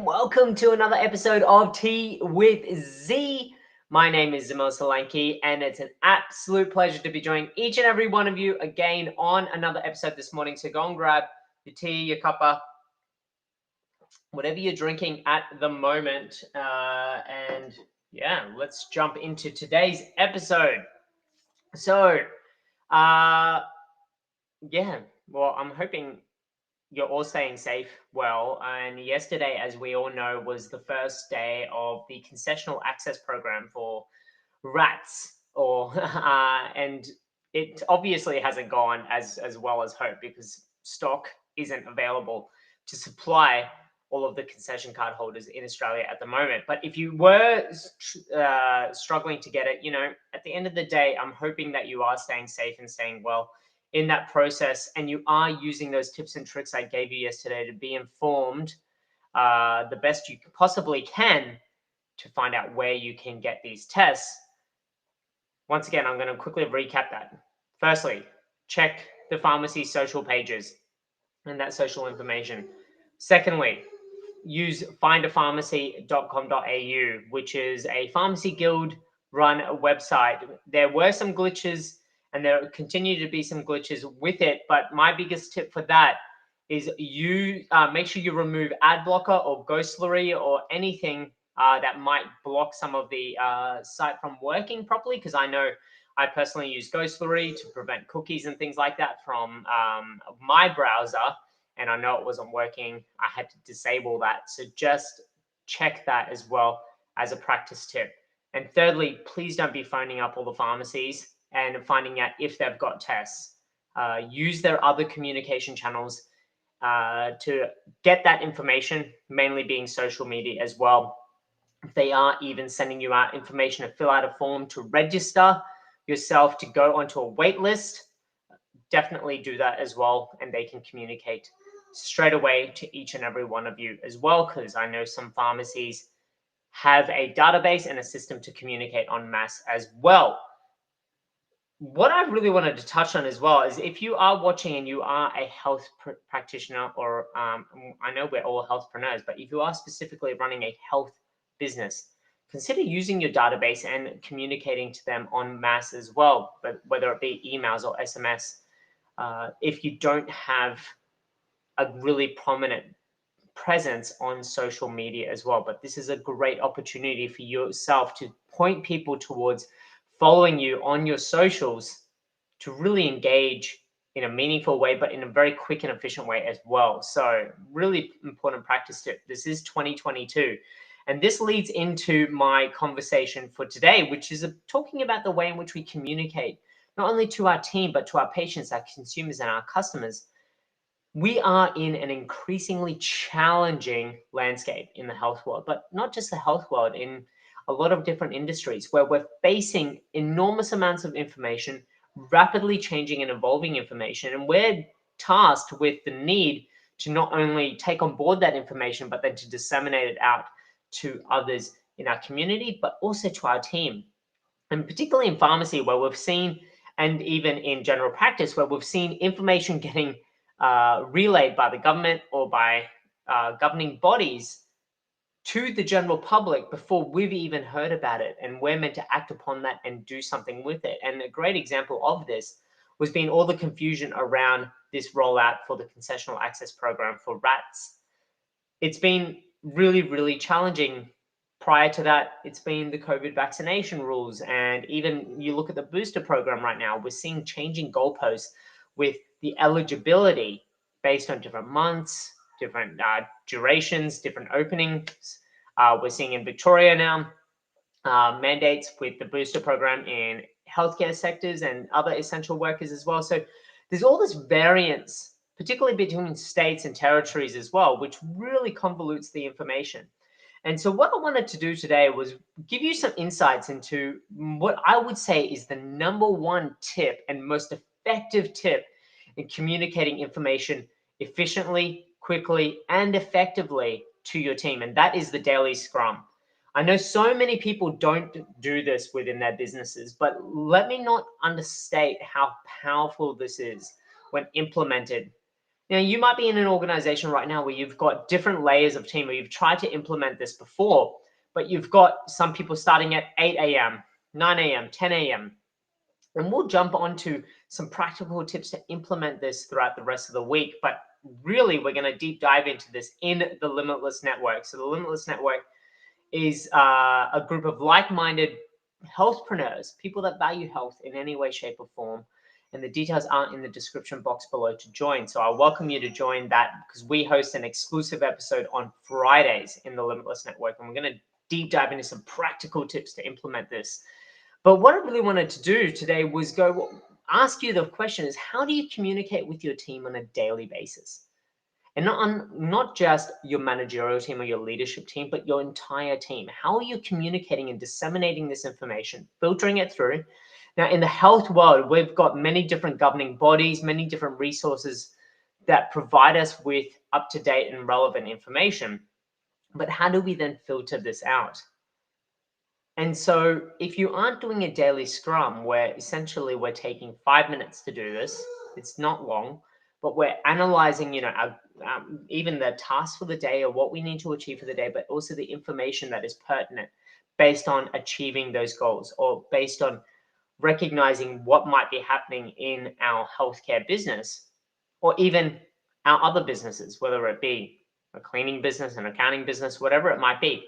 Welcome to another episode of Tea with Z. My name is Zamil Solanki, and it's an absolute pleasure to be joining each and every one of you again on another episode this morning. So go and grab your tea, your cuppa, whatever you're drinking at the moment. Let's jump into today's episode. So, I'm hoping you're all staying safe well. And yesterday, as we all know, was the first day of the concessional access program for rats, and it obviously hasn't gone as well as hoped because stock isn't available to supply all of the concession card holders in Australia at the moment. But if you were struggling to get it, at the end of the day, I'm hoping that you are staying safe and staying well in that process, and you are using those tips and tricks I gave you yesterday to be informed the best you possibly can to find out where you can get these tests. Once again, I'm going to quickly recap that. Firstly, check the pharmacy's social pages and that social information. Secondly, use findapharmacy.com.au, which is a pharmacy guild run website. There were some glitches and there continue to be some glitches with it, but my biggest tip for that is you make sure you remove ad blocker or ghostlery or anything that might block some of the site from working properly, because I know I personally use ghostlery to prevent cookies and things like that from my browser, and I know it wasn't working. I had to disable that. So just check that as well as a practice tip. And thirdly, please don't be phoning up all the pharmacies and finding out if they've got tests. Use their other communication channels to get that information, mainly being social media as well. If they are even sending you out information to fill out a form to register yourself to go onto a wait list, definitely do that as well, and they can communicate straight away to each and every one of you as well, because I know some pharmacies have a database and a system to communicate en masse as well. What I really wanted to touch on as well is if you are watching and you are a health practitioner, or I know we're all healthpreneurs, but if you are specifically running a health business, consider using your database and communicating to them en masse as well, but whether it be emails or SMS. If you don't have a really prominent presence on social media as well. But this is a great opportunity for yourself to point people towards following you on your socials to really engage in a meaningful way, but in a very quick and efficient way as well. So really important practice tip. This is 2022. And this leads into my conversation for today, which is talking about the way in which we communicate, not only to our team, but to our patients, our consumers, and our customers. We are in an increasingly challenging landscape in the health world, but not just the health world, in a lot of different industries where we're facing enormous amounts of information, rapidly changing and evolving information, and we're tasked with the need to not only take on board that information, but then to disseminate it out to others in our community, but also to our team. And particularly in pharmacy, where we've seen, and even in general practice, where we've seen information getting relayed by the government or by governing bodies to the general public before we've even heard about it, and we're meant to act upon that and do something with it. And a great example of this was being all the confusion around this rollout for the concessional access program for rats. It's been really, really challenging. Prior to that, it's been the COVID vaccination rules. And even you look at the booster program right now, we're seeing changing goalposts with the eligibility based on different months, different durations, different openings. We're seeing in Victoria now mandates with the booster program in healthcare sectors and other essential workers as well. So there's all this variance, particularly between states and territories as well, which really convolutes the information. And so what I wanted to do today was give you some insights into what I would say is the number one tip and most effective tip in communicating information efficiently, quickly, and effectively to your team. And that is the Daily Scrum. I know so many people don't do this within their businesses, but let me not understate how powerful this is when implemented. Now, you might be in an organization right now where you've got different layers of team, where you've tried to implement this before, but you've got some people starting at 8 a.m., 9 a.m., 10 a.m. And we'll jump onto some practical tips to implement this throughout the rest of the week. But really, we're going to deep dive into this in the Limitless Network. So the Limitless Network is a group of like-minded healthpreneurs, people that value health in any way, shape, or form. And the details are in the description box below to join. So I welcome you to join that, because we host an exclusive episode on Fridays in the Limitless Network. And we're going to deep dive into some practical tips to implement this. But what I really wanted to do today was ask you the question is, how do you communicate with your team on a daily basis? And not just your managerial team or your leadership team, but your entire team. How are you communicating and disseminating this information, filtering it through? Now, in the health world, we've got many different governing bodies, many different resources that provide us with up-to-date and relevant information. But how do we then filter this out? And so if you aren't doing a daily scrum, where essentially we're taking 5 minutes to do this, it's not long, but we're analyzing, even the tasks for the day or what we need to achieve for the day, but also the information that is pertinent based on achieving those goals, or based on recognizing what might be happening in our healthcare business, or even our other businesses, whether it be a cleaning business, an accounting business, whatever it might be,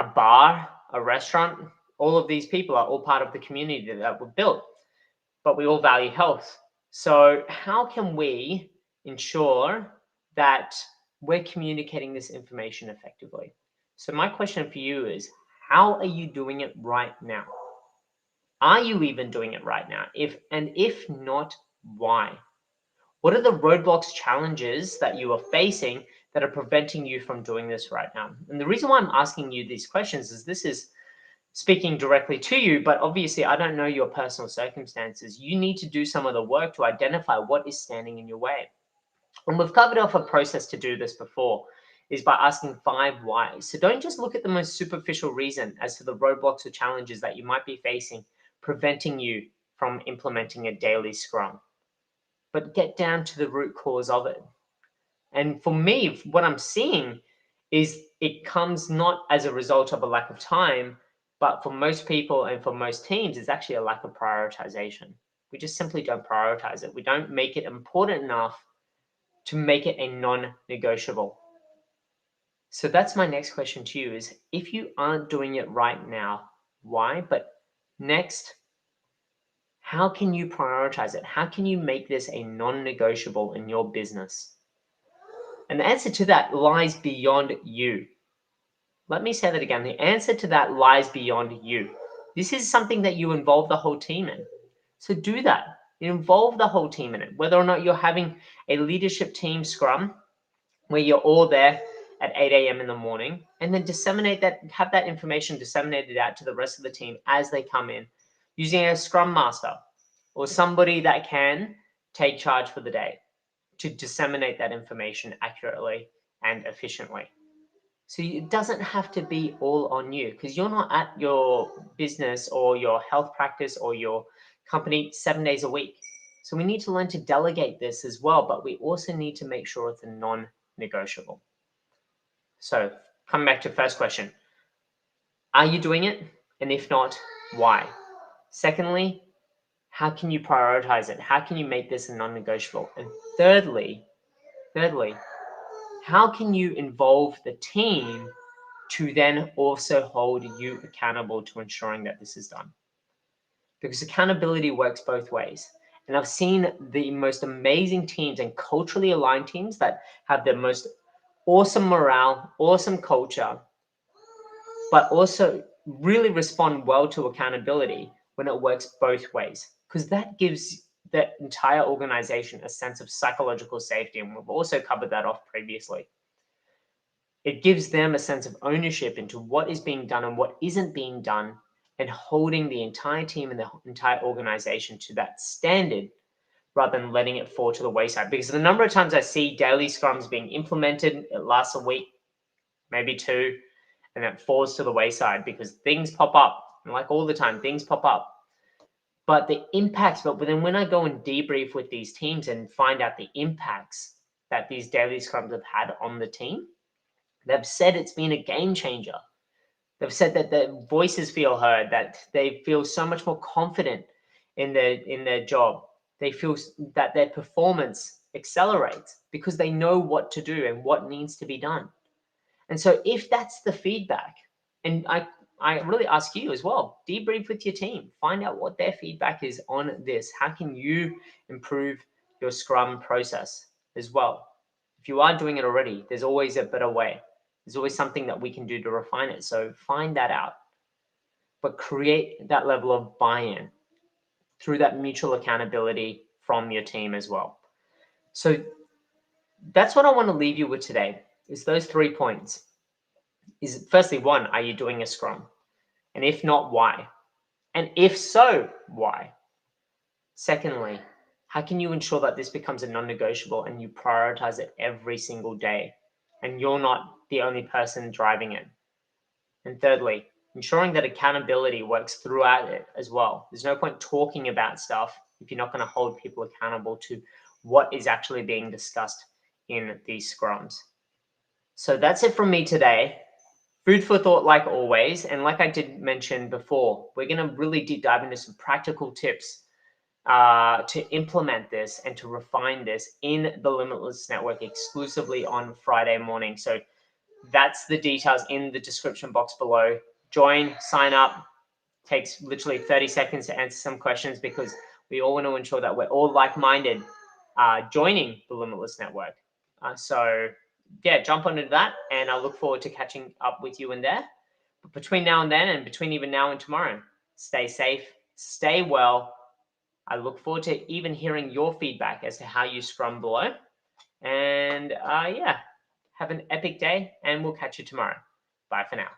a bar, a restaurant. All of these people are all part of the community that we've built, but we all value health. So how can we ensure that we're communicating this information effectively? So my question for you is, how are you doing it right now? Are you even doing it right now? If not, why? What are the roadblocks, challenges that you are facing that are preventing you from doing this right now? And the reason why I'm asking you these questions is this is speaking directly to you, but obviously I don't know your personal circumstances. You need to do some of the work to identify what is standing in your way. And we've covered off a process to do this before, is by asking 5 whys. So don't just look at the most superficial reason as to the roadblocks or challenges that you might be facing, preventing you from implementing a daily scrum, but get down to the root cause of it. And for me, what I'm seeing is it comes not as a result of a lack of time, but for most people and for most teams, it's actually a lack of prioritization. We just simply don't prioritize it. We don't make it important enough to make it a non-negotiable. So that's my next question to you is, if you aren't doing it right now, why? But next, how can you prioritize it? How can you make this a non-negotiable in your business? And the answer to that lies beyond you. Let me say that again. The answer to that lies beyond you. This is something that you involve the whole team in. So do that. Involve the whole team in it. Whether or not you're having a leadership team scrum where you're all there at 8 a.m. in the morning, and then disseminate that, have that information disseminated out to the rest of the team as they come in, using a scrum master or somebody that can take charge for the day to disseminate that information accurately and efficiently. So it doesn't have to be all on you, because you're not at your business or your health practice or your company 7 days a week. So we need to learn to delegate this as well, but we also need to make sure it's a non-negotiable. So coming back to the first question, are you doing it? And if not, why? Secondly, how can you prioritize it? How can you make this a non-negotiable? And thirdly, how can you involve the team to then also hold you accountable to ensuring that this is done? Because accountability works both ways. And I've seen the most amazing teams and culturally aligned teams that have the most awesome morale, awesome culture, but also really respond well to accountability when it works both ways, because that gives the entire organization a sense of psychological safety. And we've also covered that off previously. It gives them a sense of ownership into what is being done and what isn't being done, and holding the entire team and the entire organization to that standard rather than letting it fall to the wayside. Because the number of times I see daily scrums being implemented, it lasts a week, maybe 2, and it falls to the wayside because things pop up. And like all the time, things pop up. But the impacts, but then when I go and debrief with these teams and find out the impacts that these daily scrums have had on the team. They've said it's been a game changer. They've said that their voices feel heard, that they feel so much more confident in their job. They feel that their performance accelerates because they know what to do and what needs to be done. And so if that's the feedback, and I really ask you as well, debrief with your team, find out what their feedback is on this. How can you improve your Scrum process as well? If you are doing it already, there's always a better way. There's always something that we can do to refine it. So find that out, but create that level of buy-in through that mutual accountability from your team as well. So that's what I want to leave you with today, is those 3 points. Is firstly, one, are you doing a Scrum? And if not, why? And if so, why? Secondly, how can you ensure that this becomes a non-negotiable and you prioritize it every single day and you're not the only person driving it? And thirdly, ensuring that accountability works throughout it as well. There's no point talking about stuff if you're not going to hold people accountable to what is actually being discussed in these scrums. So that's it from me today. Food for thought, like always. And like I did mention before, we're going to really deep dive into some practical tips to implement this and to refine this in the Limitless Network exclusively on Friday morning. So that's the details in the description box below. Join, sign up. Takes literally 30 seconds to answer some questions because we all want to ensure that we're all like-minded joining the Limitless Network. So yeah, jump onto that, and I look forward to catching up with you in there. But between now and then, and between even now and tomorrow, stay safe, stay well. I look forward to even hearing your feedback as to how you scrum below. And yeah, have an epic day, and we'll catch you tomorrow. Bye for now.